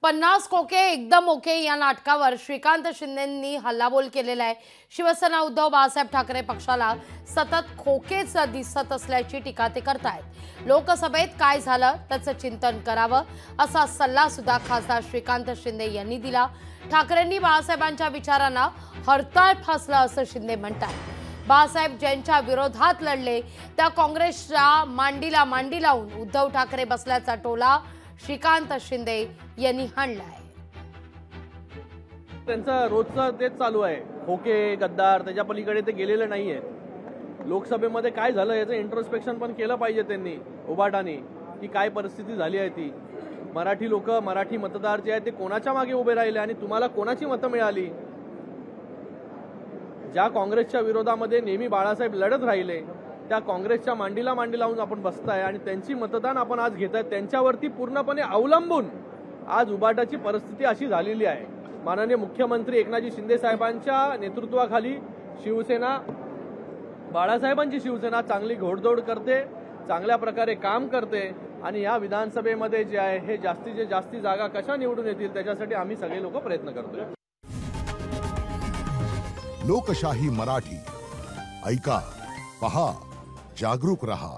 50 खोके एकदम ओके या नाटकावर श्रीकांत शिंदेंनी हल्लाबोल केलेला आहे। शिवसेना उद्धव बाळासाहेब ठाकरे पक्षाला सतत खोकेच दिसत असल्याची टीका ते करतायत। लोकसभेत काय झालं त्याचं चिंतन करावं असा सल्ला सुद्धा खासदार श्रीकांत शिंदे यांनी दिला। ठाकरेंनी बाळासाहेबांच्या विचारांना हरताळ फासला असं शिंदे म्हणतात। बाळासाहेब ज्यांच्या विरोधात लढले त्या काँग्रेसच्या मांडीला मांडी लावून उद्धव ठाकरे बसल्याचा टोला श्रीकांत शिंदे यांनी हाणलाय। त्यांचा रोजचा तेच चालू आहे, खोके गद्दार, त्याच्या पलीकडे ते गेलेले नाहीये। लोकसभेमध्ये काय झालं याचं इंट्रोस्पेक्शन पण केलं पाहिजे त्यांनी, उबाटाने, की काय परिस्थिती झाली आहे ती। मराठी लोक, मराठी मतदार जे आहेत ते कोणाच्या मागे उभे राहिले आणि तुम्हाला कोणाची मतं मिळाली। ज्या काँग्रेसच्या विरोधामध्ये नेहमी बाळासाहेब लढत राहिले त्या काँग्रेसच्या मांडीला मांडी लावून आपण बसताय आणि त्यांची मतदान आपण आज घेताय। त्यांच्यावरती पूर्णपणे अवलंबून आज उबाटाची परिस्थिती अशी झालेली आहे। माननीय मुख्यमंत्री एकनाथजी शिंदे साहेबांच्या नेतृत्वाखाली शिवसेना, बाळासाहेबांची शिवसेना चांगली घोडदौड करते, चांगल्या प्रकारे काम करते आणि या विधानसभेमध्ये जे आहे हे जास्तीत जास्त जागा कशा निवडून येतील त्याच्यासाठी आम्ही सगळे लोक प्रयत्न करतोय। लोकशाही मराठी ऐका, पहा, जागरूक रहा।